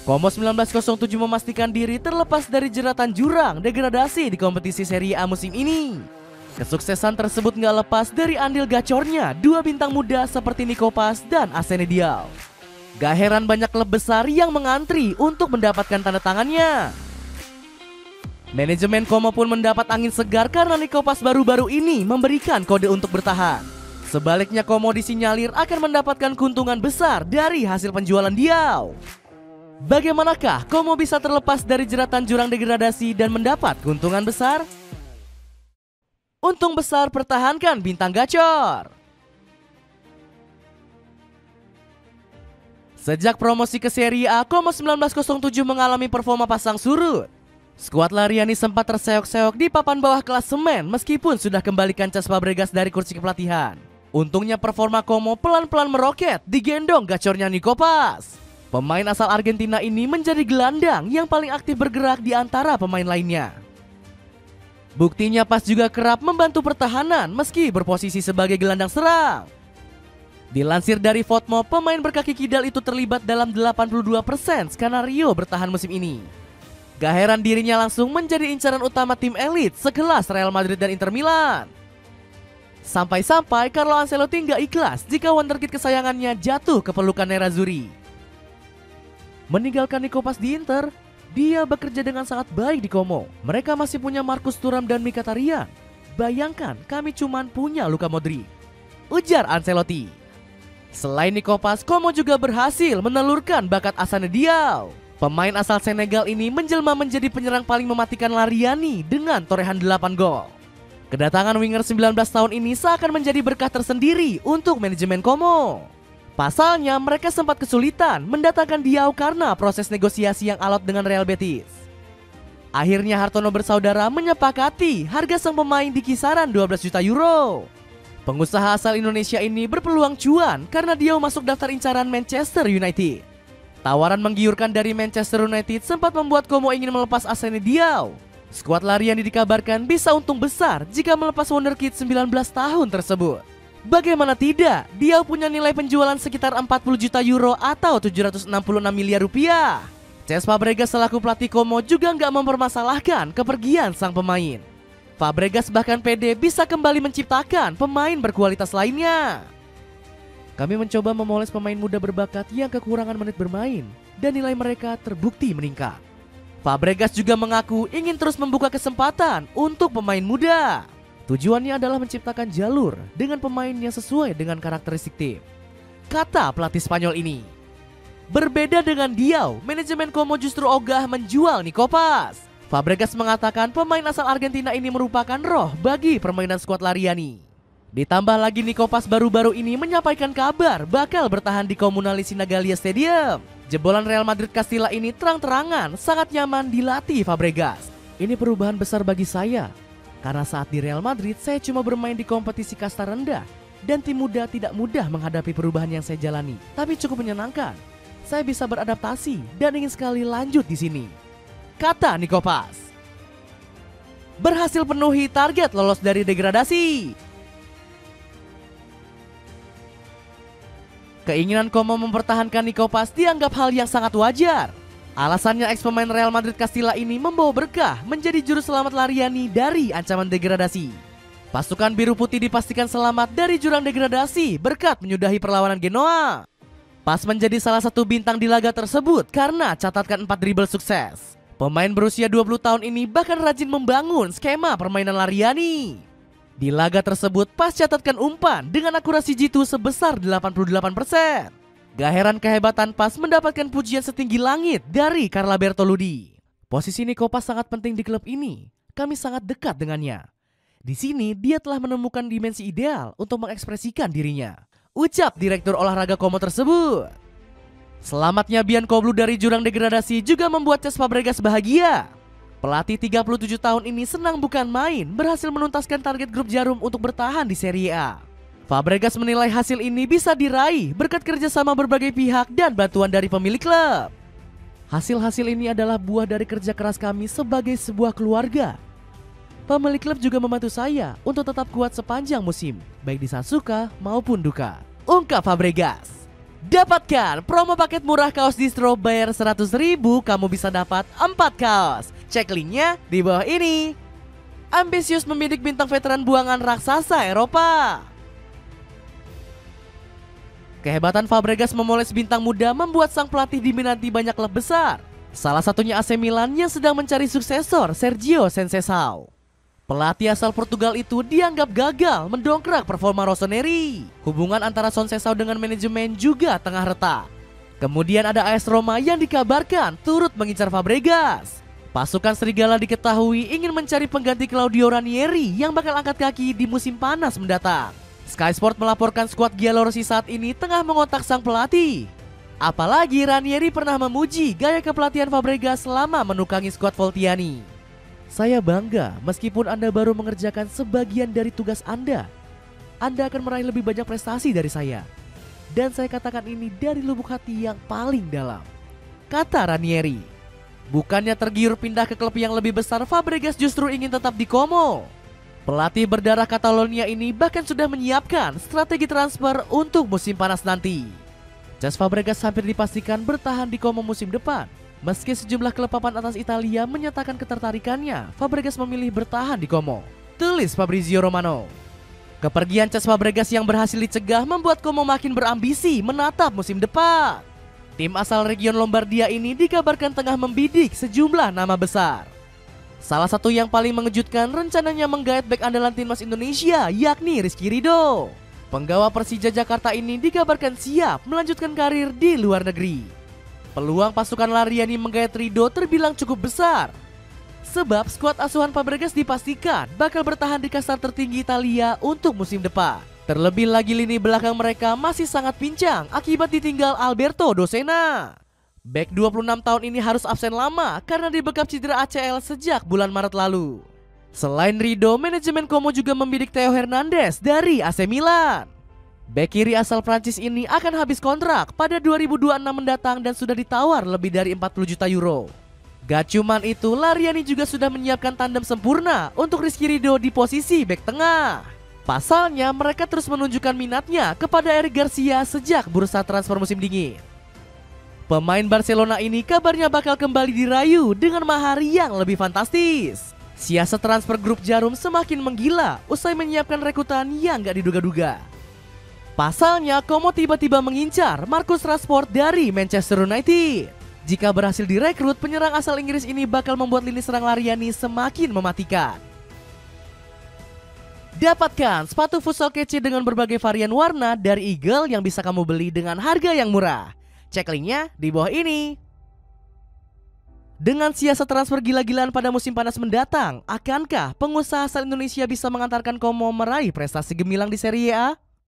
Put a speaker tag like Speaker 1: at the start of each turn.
Speaker 1: Como 1907 memastikan diri terlepas dari jeratan jurang degradasi di kompetisi Serie A musim ini. Kesuksesan tersebut nggak lepas dari andil gacornya dua bintang muda seperti Nico Paz dan Arsene Diao. Gak heran banyak klub besar yang mengantri untuk mendapatkan tanda tangannya. Manajemen Como pun mendapat angin segar karena Nico Paz baru-baru ini memberikan kode untuk bertahan. Sebaliknya Como disinyalir akan mendapatkan keuntungan besar dari hasil penjualan Diao. Bagaimanakah Como bisa terlepas dari jeratan jurang degradasi dan mendapat keuntungan besar? Untung besar pertahankan bintang gacor. Sejak promosi ke Serie A, Como 1907 mengalami performa pasang surut. Skuad Lariani sempat terseok-seok di papan bawah klasemen meskipun sudah kembalikan Cesc Fabregas dari kursi kepelatihan. Untungnya performa Como pelan-pelan meroket digendong gacornya Nico Paz. Pemain asal Argentina ini menjadi gelandang yang paling aktif bergerak di antara pemain lainnya. Buktinya Paz juga kerap membantu pertahanan meski berposisi sebagai gelandang serang. Dilansir dari Fotmo, pemain berkaki kidal itu terlibat dalam 82% skenario bertahan musim ini. Gak heran dirinya langsung menjadi incaran utama tim elit sekelas Real Madrid dan Inter Milan. Sampai-sampai Carlo Ancelotti gak ikhlas jika wonderkid kesayangannya jatuh ke pelukan Nerazzurri. Meninggalkan Nico Paz di Inter, dia bekerja dengan sangat baik di Como. Mereka masih punya Marcus Thuram dan Mkhitaryan. Bayangkan kami cuman punya Luka Modric, ujar Ancelotti. Selain Nico Paz, Como juga berhasil menelurkan bakat Arsene Diao. Pemain asal Senegal ini menjelma menjadi penyerang paling mematikan Lariani dengan torehan 8 gol. Kedatangan winger 19 tahun ini seakan menjadi berkah tersendiri untuk manajemen Como. Pasalnya mereka sempat kesulitan mendatangkan Diao karena proses negosiasi yang alot dengan Real Betis. Akhirnya Hartono bersaudara menyepakati harga sang pemain di kisaran 12 juta euro. Pengusaha asal Indonesia ini berpeluang cuan karena Diao masuk daftar incaran Manchester United. Tawaran menggiurkan dari Manchester United sempat membuat Como ingin melepas Arsene Diao. Skuad Lariani dikabarkan bisa untung besar jika melepas wonderkid 19 tahun tersebut. Bagaimana tidak, Diao punya nilai penjualan sekitar 40 juta euro atau 766 miliar rupiah. Cesc Fabregas selaku pelatih Como juga nggak mempermasalahkan kepergian sang pemain. Fabregas bahkan pede bisa kembali menciptakan pemain berkualitas lainnya. Kami mencoba memoles pemain muda berbakat yang kekurangan menit bermain dan nilai mereka terbukti meningkat. Fabregas juga mengaku ingin terus membuka kesempatan untuk pemain muda. Tujuannya adalah menciptakan jalur dengan pemain yang sesuai dengan karakteristik tim, kata pelatih Spanyol ini. Berbeda dengan Diao, manajemen Como justru ogah menjual Nico Paz. Fabregas mengatakan pemain asal Argentina ini merupakan roh bagi permainan skuad Lariani. Ditambah lagi Nico Paz baru-baru ini menyampaikan kabar bakal bertahan di Comunale Sinagalia Stadium. Jebolan Real Madrid Castilla ini terang-terangan sangat nyaman dilatih Fabregas. Ini perubahan besar bagi saya. Karena saat di Real Madrid saya cuma bermain di kompetisi kasta rendah dan tim muda tidak mudah menghadapi perubahan yang saya jalani. Tapi cukup menyenangkan. Saya bisa beradaptasi dan ingin sekali lanjut di sini, kata Nico Paz. Berhasil penuhi target lolos dari degradasi. Keinginan Como mempertahankan Nico Paz dianggap hal yang sangat wajar. Alasannya ex-pemain Real Madrid Castilla ini membawa berkah menjadi juru selamat Lariani dari ancaman degradasi. Pasukan biru putih dipastikan selamat dari jurang degradasi berkat menyudahi perlawanan Genoa. Paz menjadi salah satu bintang di laga tersebut karena catatkan 4 dribble sukses. Pemain berusia 20 tahun ini bahkan rajin membangun skema permainan Lariani. Di laga tersebut Paz catatkan umpan dengan akurasi jitu sebesar 88%. Gak heran kehebatan Paz mendapatkan pujian setinggi langit dari Carla Bertoludi. Posisi Nico Paz sangat penting di klub ini. Kami sangat dekat dengannya. Di sini dia telah menemukan dimensi ideal untuk mengekspresikan dirinya, ucap Direktur Olahraga Como tersebut. Selamatnya Biancoblu dari jurang degradasi juga membuat Cesc Fabregas bahagia. Pelatih 37 tahun ini senang bukan main berhasil menuntaskan target grup Jarum untuk bertahan di Serie A. Fabregas menilai hasil ini bisa diraih berkat kerjasama berbagai pihak dan bantuan dari pemilik klub. Hasil-hasil ini adalah buah dari kerja keras kami sebagai sebuah keluarga. Pemilik klub juga membantu saya untuk tetap kuat sepanjang musim, baik di saat suka maupun duka, ungkap Fabregas. Dapatkan promo paket murah kaos distro bayar 100.000, kamu bisa dapat 4 kaos. Cek linknya di bawah ini. Ambisius membidik bintang veteran buangan raksasa Eropa. Kehebatan Fabregas memoles bintang muda membuat sang pelatih diminati banyak klub besar. Salah satunya AC Milan yang sedang mencari suksesor Sergio Conceição. Pelatih asal Portugal itu dianggap gagal mendongkrak performa Rossoneri. Hubungan antara Conceição dengan manajemen juga tengah retak. Kemudian ada AS Roma yang dikabarkan turut mengincar Fabregas. Pasukan Serigala diketahui ingin mencari pengganti Claudio Ranieri yang bakal angkat kaki di musim panas mendatang. Sky Sport melaporkan skuad Giallorossi saat ini tengah mengotak sang pelatih. Apalagi Ranieri pernah memuji gaya kepelatihan Fabregas selama menukangi skuad Voltiani. Saya bangga meskipun Anda baru mengerjakan sebagian dari tugas Anda akan meraih lebih banyak prestasi dari saya. Dan saya katakan ini dari lubuk hati yang paling dalam, kata Ranieri. Bukannya tergiur pindah ke klub yang lebih besar, Fabregas justru ingin tetap di Como. Pelatih berdarah Catalonia ini bahkan sudah menyiapkan strategi transfer untuk musim panas nanti. Cesc Fabregas hampir dipastikan bertahan di Como musim depan. Meski sejumlah klub papan atas Italia menyatakan ketertarikannya, Fabregas memilih bertahan di Como, tulis Fabrizio Romano. Kepergian Cesc Fabregas yang berhasil dicegah membuat Como makin berambisi menatap musim depan. Tim asal region Lombardia ini dikabarkan tengah membidik sejumlah nama besar. Salah satu yang paling mengejutkan rencananya menggait bek andalan timnas Indonesia, yakni Rizky Ridho. Penggawa Persija Jakarta ini dikabarkan siap melanjutkan karir di luar negeri. Peluang pasukan Lariani menggait Ridho terbilang cukup besar. Sebab skuad asuhan Fabregas dipastikan bakal bertahan di kasta tertinggi Italia untuk musim depan. Terlebih lagi lini belakang mereka masih sangat pincang akibat ditinggal Alberto Dosena. Bek 26 tahun ini harus absen lama karena dibekap cedera ACL sejak bulan Maret lalu. Selain Ridho, manajemen Como juga membidik Theo Hernandez dari AC Milan. Bek kiri asal Prancis ini akan habis kontrak pada 2026 mendatang dan sudah ditawar lebih dari 40 juta euro. Gak cuman itu, Lariani juga sudah menyiapkan tandem sempurna untuk Rizky Ridho di posisi bek tengah. Pasalnya mereka terus menunjukkan minatnya kepada Eric Garcia sejak bursa transfer musim dingin. Pemain Barcelona ini kabarnya bakal kembali dirayu dengan mahar yang lebih fantastis. Siasat transfer grup Jarum semakin menggila usai menyiapkan rekrutan yang gak diduga-duga. Pasalnya Como tiba-tiba mengincar Marcus Rashford dari Manchester United. Jika berhasil direkrut, penyerang asal Inggris ini bakal membuat lini serang Lariani semakin mematikan. Dapatkan sepatu futsal kece dengan berbagai varian warna dari Eagle yang bisa kamu beli dengan harga yang murah. Cek linknya di bawah ini. Dengan siasat transfer gila-gilaan pada musim panas mendatang, akankah pengusaha asal Indonesia bisa mengantarkan Como meraih prestasi gemilang di Serie A?